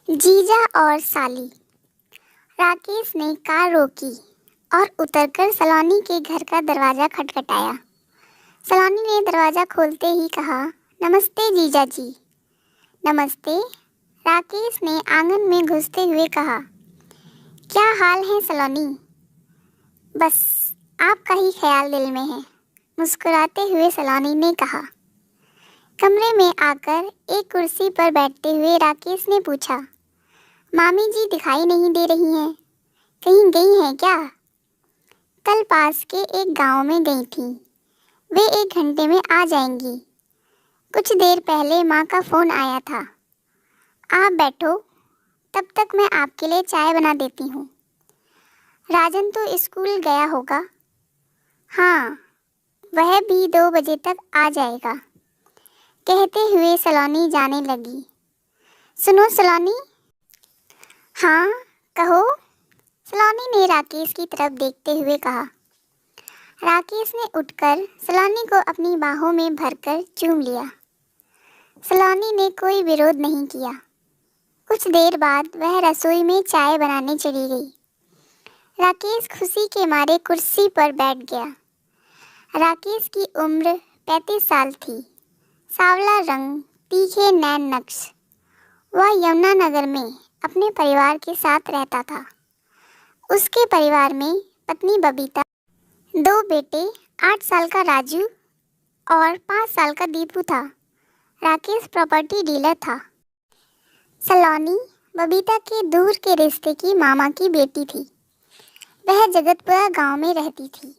जीजा और साली। राकेश ने कार रोकी और उतरकर सलोनी के घर का दरवाज़ा खटखटाया। सलोनी ने दरवाज़ा खोलते ही कहा, नमस्ते जीजा जी। नमस्ते, राकेश ने आंगन में घुसते हुए कहा। क्या हाल है सलोनी? बस आपका ही ख्याल दिल में है, मुस्कुराते हुए सलोनी ने कहा। कमरे में आकर एक कुर्सी पर बैठते हुए राकेश ने पूछा, मामी जी दिखाई नहीं दे रही हैं, कहीं गई हैं क्या? कल पास के एक गांव में गई थी, वे 1 घंटे में आ जाएंगी। कुछ देर पहले माँ का फ़ोन आया था। आप बैठो, तब तक मैं आपके लिए चाय बना देती हूँ। राजन तो स्कूल गया होगा। हाँ, वह भी 2 बजे तक आ जाएगा, कहते हुए सलोनी जाने लगी। सुनो सलोनी। हाँ कहो, सलोनी ने राकेश की तरफ देखते हुए कहा। राकेश ने उठकर सलोनी को अपनी बाहों में भरकर चूम लिया। सलोनी ने कोई विरोध नहीं किया। कुछ देर बाद वह रसोई में चाय बनाने चली गई। राकेश खुशी के मारे कुर्सी पर बैठ गया। राकेश की उम्र 35 साल थी। सांवला रंग, तीखे नैन नक्श। वह यमुनानगर में अपने परिवार के साथ रहता था। उसके परिवार में पत्नी बबीता, 2 बेटे, 8 साल का राजू और 5 साल का दीपू था। राकेश प्रॉपर्टी डीलर था। सलोनी बबीता के दूर के रिश्ते की मामा की बेटी थी। वह जगतपुरा गांव में रहती थी।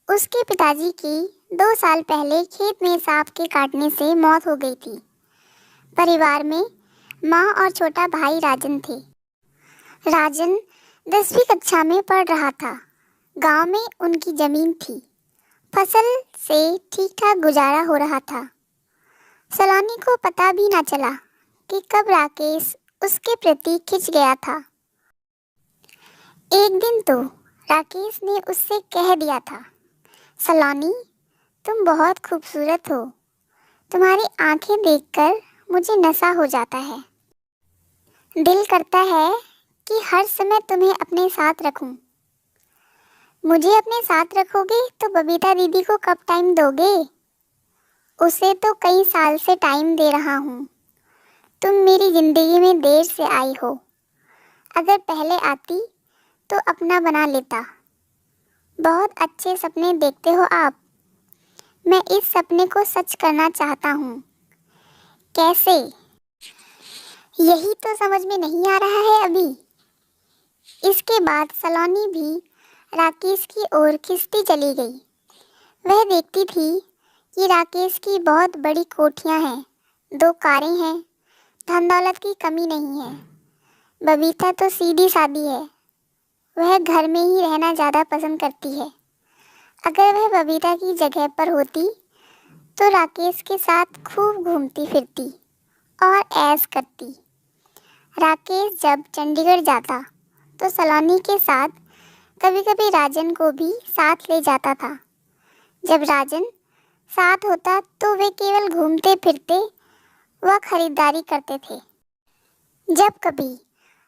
उसके पिताजी की 2 साल पहले खेत में सांप के काटने से मौत हो गई थी। परिवार में माँ और छोटा भाई राजन थे। राजन 10वीं कक्षा में पढ़ रहा था। गांव में उनकी जमीन थी। फसल से ठीक ठाक गुजारा हो रहा था। सलोनी को पता भी ना चला कि कब राकेश उसके प्रति खिंच गया था। एक दिन तो राकेश ने उससे कह दिया था, सलोनी तुम बहुत खूबसूरत हो, तुम्हारी आंखें देखकर मुझे नशा हो जाता है। दिल करता है कि हर समय तुम्हें अपने साथ रखूं। मुझे अपने साथ रखोगे तो बबीता दीदी को कब टाइम दोगे? उसे तो कई साल से टाइम दे रहा हूँ। तुम मेरी ज़िंदगी में देर से आई हो। अगर पहले आती तो अपना बना लेता। बहुत अच्छे सपने देखते हो आप। मैं इस सपने को सच करना चाहता हूँ। कैसे? यही तो समझ में नहीं आ रहा है अभी। इसके बाद सलोनी भी राकेश की ओर खिंचती चली गई। वह देखती थी कि राकेश की बहुत बड़ी कोठियाँ हैं, 2 कारें हैं, धन दौलत की कमी नहीं है। बबीता तो सीधी सादी है। वह घर में ही रहना ज़्यादा पसंद करती है। अगर वह बबीता की जगह पर होती तो राकेश के साथ खूब घूमती फिरती और ऐश करती। राकेश जब चंडीगढ़ जाता तो सलोनी के साथ कभी कभी राजन को भी साथ ले जाता था। जब राजन साथ होता तो वे केवल घूमते फिरते व खरीदारी करते थे। जब कभी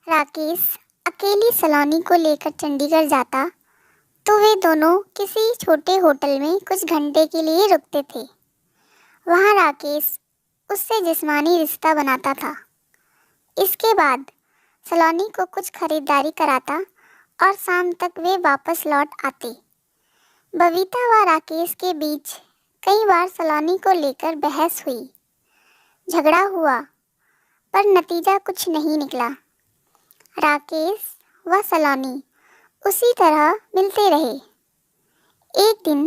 राकेश अकेली सलोनी को लेकर चंडीगढ़ जाता तो वे दोनों किसी छोटे होटल में कुछ घंटे के लिए रुकते थे। वहाँ राकेश उससे जिस्मानी रिश्ता बनाता था। इसके बाद सलोनी को कुछ खरीदारी कराता और शाम तक वे वापस लौट आते। बबीता व राकेश के बीच कई बार सलोनी को लेकर बहस हुई, झगड़ा हुआ, पर नतीजा कुछ नहीं निकला। राकेश व सलोनी उसी तरह मिलते रहे। एक दिन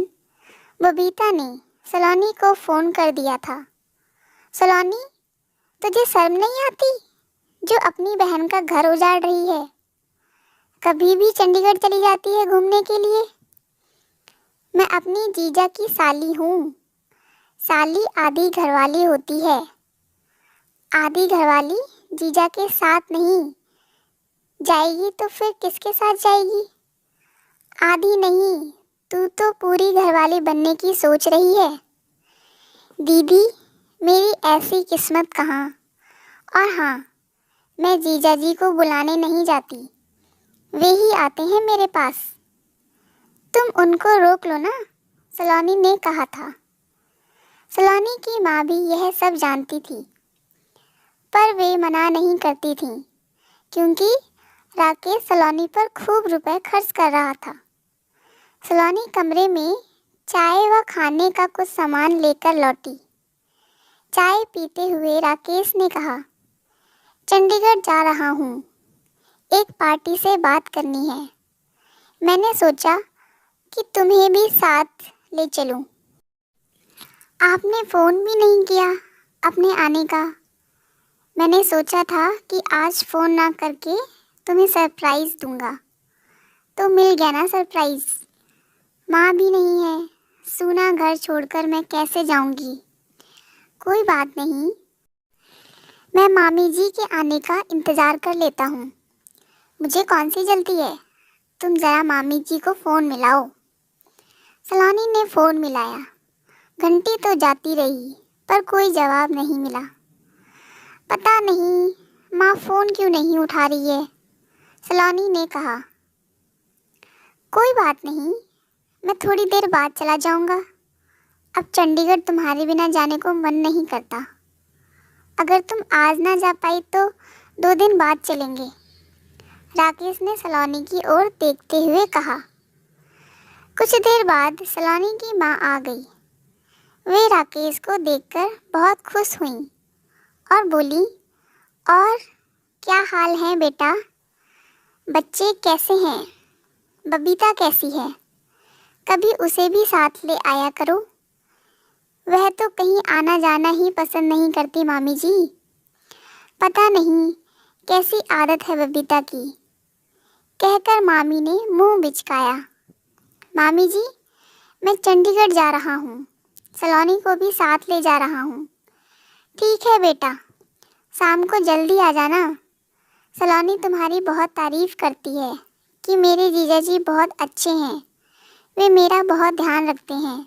बबीता ने सलोनी को फ़ोन कर दिया था। सलोनी, तुझे शर्म नहीं आती जो अपनी बहन का घर उजाड़ रही है? कभी भी चंडीगढ़ चली जाती है घूमने के लिए। मैं अपनी जीजा की साली हूँ। साली आधी घरवाली होती है। आधी घरवाली जीजा के साथ नहीं जाएगी तो फिर किसके साथ जाएगी? आधी नहीं, तू तो पूरी घरवाली बनने की सोच रही है। दीदी, मेरी ऐसी किस्मत कहाँ। और हाँ, मैं जीजा जी को बुलाने नहीं जाती, वे ही आते हैं मेरे पास। तुम उनको रोक लो ना, सलोनी ने कहा था। सलोनी की माँ भी यह सब जानती थी, पर वे मना नहीं करती थीं, क्योंकि राकेश सलोनी पर खूब रुपए खर्च कर रहा था। सलोनी कमरे में चाय व खाने का कुछ सामान लेकर लौटी। चाय पीते हुए राकेश ने कहा, चंडीगढ़ जा रहा हूँ, एक पार्टी से बात करनी है। मैंने सोचा कि तुम्हें भी साथ ले चलूं। आपने फ़ोन भी नहीं किया अपने आने का। मैंने सोचा था कि आज फ़ोन ना करके तुम्हें सरप्राइज़ दूंगा, तो मिल गया ना सरप्राइज़। माँ भी नहीं है, सूना घर छोड़कर मैं कैसे जाऊंगी। कोई बात नहीं, मैं मामी जी के आने का इंतज़ार कर लेता हूँ। मुझे कौन सी जल्दी है, तुम ज़रा मामी जी को फ़ोन मिलाओ। सलोनी ने फ़ोन मिलाया। घंटी तो जाती रही, पर कोई जवाब नहीं मिला। पता नहीं माँ फ़ोन क्यों नहीं उठा रही है, सलोनी ने कहा। कोई बात नहीं, मैं थोड़ी देर बाद चला जाऊंगा। अब चंडीगढ़ तुम्हारे बिना जाने को मन नहीं करता। अगर तुम आज ना जा पाई तो 2 दिन बाद चलेंगे, राकेश ने सलोनी की ओर देखते हुए कहा। कुछ देर बाद सलोनी की माँ आ गई। वे राकेश को देखकर बहुत खुश हुईं और बोली, और क्या हाल है बेटा, बच्चे कैसे हैं, बबीता कैसी है, कभी उसे भी साथ ले आया करो। वह तो कहीं आना जाना ही पसंद नहीं करती मामी जी। पता नहीं कैसी आदत है बबीता की, कहकर मामी ने मुंह बिचकाया। मामी जी, मैं चंडीगढ़ जा रहा हूँ, सलोनी को भी साथ ले जा रहा हूँ। ठीक है बेटा, शाम को जल्दी आ जाना। सलोनी तुम्हारी बहुत तारीफ करती है कि मेरे जीजा जी बहुत अच्छे हैं, वे मेरा बहुत ध्यान रखते हैं।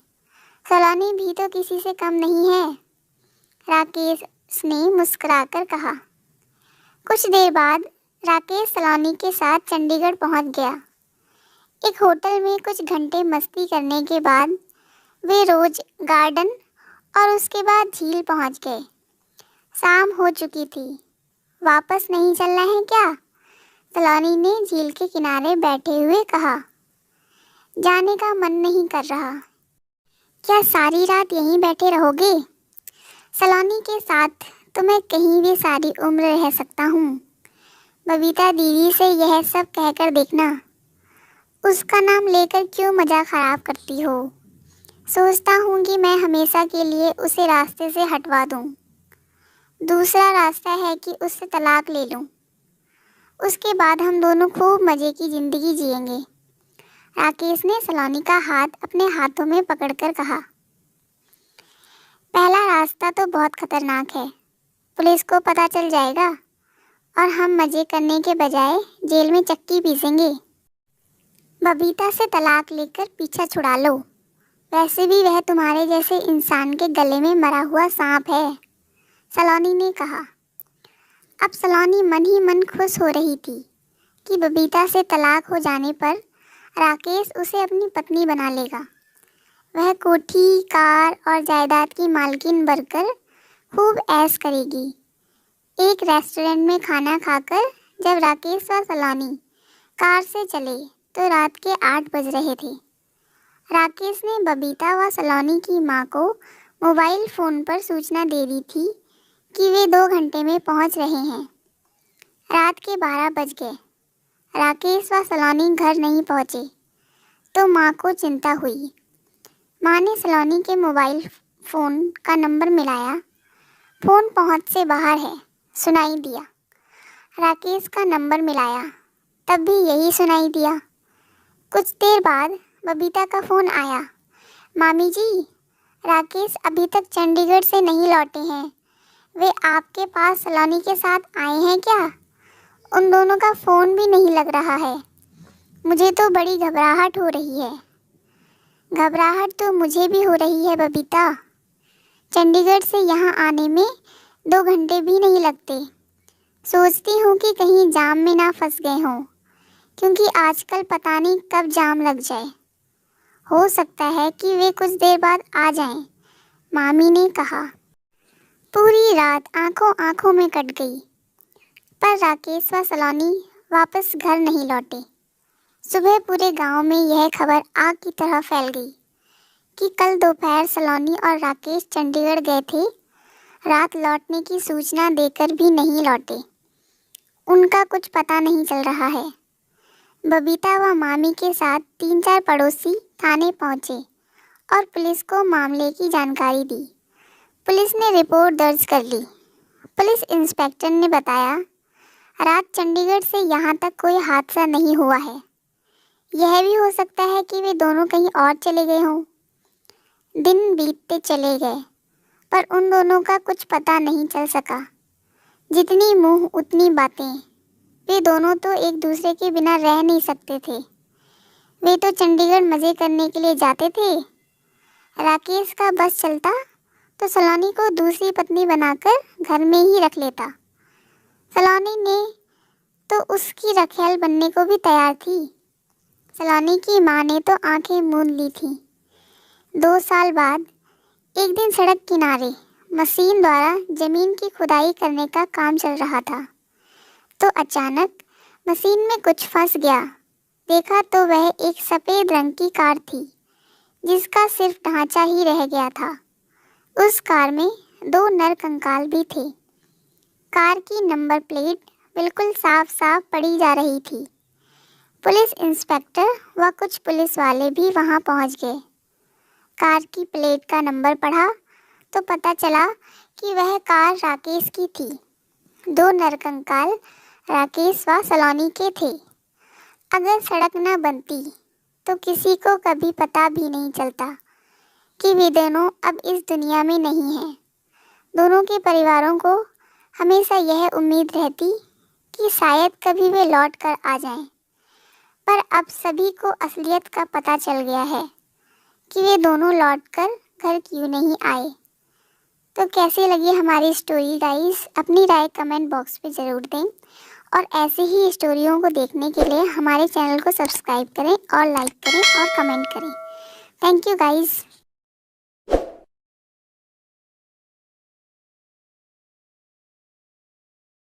सलोनी भी तो किसी से कम नहीं है, राकेश ने मुस्कुराकर कहा। कुछ देर बाद राकेश सलोनी के साथ चंडीगढ़ पहुंच गया। एक होटल में कुछ घंटे मस्ती करने के बाद वे रोज गार्डन और उसके बाद झील पहुंच गए। शाम हो चुकी थी। वापस नहीं चलना है क्या, सलोनी ने झील के किनारे बैठे हुए कहा। जाने का मन नहीं कर रहा। क्या सारी रात यहीं बैठे रहोगे? सलोनी के साथ तो मैं कहीं भी सारी उम्र रह सकता हूँ। बबीता दीदी से यह सब कहकर देखना। उसका नाम लेकर क्यों मज़ा ख़राब करती हो? सोचता हूँ कि मैं हमेशा के लिए उसे रास्ते से हटवा दूँ। दूसरा रास्ता है कि उससे तलाक ले लूँ। उसके बाद हम दोनों खूब मज़े की ज़िंदगी जिएंगे, राकेश ने सलोनी का हाथ अपने हाथों में पकड़कर कहा। पहला रास्ता तो बहुत खतरनाक है, पुलिस को पता चल जाएगा और हम मज़े करने के बजाय जेल में चक्की पीसेंगे। बबीता से तलाक लेकर पीछा छुड़ा लो, वैसे भी वह तुम्हारे जैसे इंसान के गले में मरा हुआ सांप है, सलोनी ने कहा। अब सलोनी मन ही मन खुश हो रही थी कि बबीता से तलाक हो जाने पर राकेश उसे अपनी पत्नी बना लेगा। वह कोठी, कार और जायदाद की मालकिन बनकर खूब ऐश करेगी। एक रेस्टोरेंट में खाना खाकर जब राकेश व सलोनी कार से चले तो रात के 8 बज रहे थे। राकेश ने बबीता व सलोनी की माँ को मोबाइल फ़ोन पर सूचना दे दी थी कि वे 2 घंटे में पहुँच रहे हैं। रात के 12 बज गए। राकेश व सलोनी घर नहीं पहुँचे तो माँ को चिंता हुई। माँ ने सलोनी के मोबाइल फ़ोन का नंबर मिलाया। फ़ोन पहुँच से बाहर है, सुनाई दिया। राकेश का नंबर मिलाया, तब भी यही सुनाई दिया। कुछ देर बाद बबीता का फ़ोन आया। मामी जी, राकेश अभी तक चंडीगढ़ से नहीं लौटे हैं। वे आपके पास सलोनी के साथ आए हैं क्या? उन दोनों का फ़ोन भी नहीं लग रहा है। मुझे तो बड़ी घबराहट हो रही है। घबराहट तो मुझे भी हो रही है बबीता। चंडीगढ़ से यहाँ आने में 2 घंटे भी नहीं लगते। सोचती हूँ कि कहीं जाम में ना फंस गए हों, क्योंकि आजकल पता नहीं कब जाम लग जाए। हो सकता है कि वे कुछ देर बाद आ जाएं, मामी ने कहा। पूरी रात आंखों आंखों में कट गई, पर राकेश व सलोनी वापस घर नहीं लौटे। सुबह पूरे गांव में यह खबर आग की तरह फैल गई कि कल दोपहर सलोनी और राकेश चंडीगढ़ गए थे। रात लौटने की सूचना देकर भी नहीं लौटे। उनका कुछ पता नहीं चल रहा है। बबीता व मामी के साथ 3-4 पड़ोसी थाने पहुंचे और पुलिस को मामले की जानकारी दी। पुलिस ने रिपोर्ट दर्ज कर ली। पुलिस इंस्पेक्टर ने बताया, रात चंडीगढ़ से यहाँ तक कोई हादसा नहीं हुआ है। यह भी हो सकता है कि वे दोनों कहीं और चले गए हों। दिन बीतते चले गए, पर उन दोनों का कुछ पता नहीं चल सका। जितनी मुंह उतनी बातें। वे दोनों तो एक दूसरे के बिना रह नहीं सकते थे। वे तो चंडीगढ़ मज़े करने के लिए जाते थे। राकेश का बस चलता तो सलोनी को दूसरी पत्नी बनाकर घर में ही रख लेता। सलोनी ने तो उसकी रखैल बनने को भी तैयार थी। सलोनी की माँ ने तो आंखें मूंद ली थीं। 2 साल बाद एक दिन सड़क किनारे मशीन द्वारा जमीन की खुदाई करने का काम चल रहा था, तो अचानक मशीन में कुछ फंस गया। देखा तो वह एक सफ़ेद रंग की कार थी, जिसका सिर्फ ढांचा ही रह गया था। उस कार में 2 नर कंकाल भी थे। कार की नंबर प्लेट बिल्कुल साफ साफ पड़ी जा रही थी। पुलिस इंस्पेक्टर व कुछ पुलिस वाले भी वहां पहुंच गए। कार की प्लेट का नंबर पढ़ा तो पता चला कि वह कार राकेश की थी। 2 नरकंकाल राकेश व सलोनी के थे। अगर सड़क न बनती तो किसी को कभी पता भी नहीं चलता कि वे दोनों अब इस दुनिया में नहीं हैं। दोनों के परिवारों को हमेशा यह उम्मीद रहती कि शायद कभी वे लौट कर आ जाएं। पर अब सभी को असलियत का पता चल गया है कि वे दोनों लौटकर घर क्यों नहीं आए। तो कैसी लगी हमारी स्टोरी गाइस? अपनी राय कमेंट बॉक्स पे ज़रूर दें, और ऐसे ही स्टोरियों को देखने के लिए हमारे चैनल को सब्सक्राइब करें और लाइक करें और कमेंट करें। Thank you guys.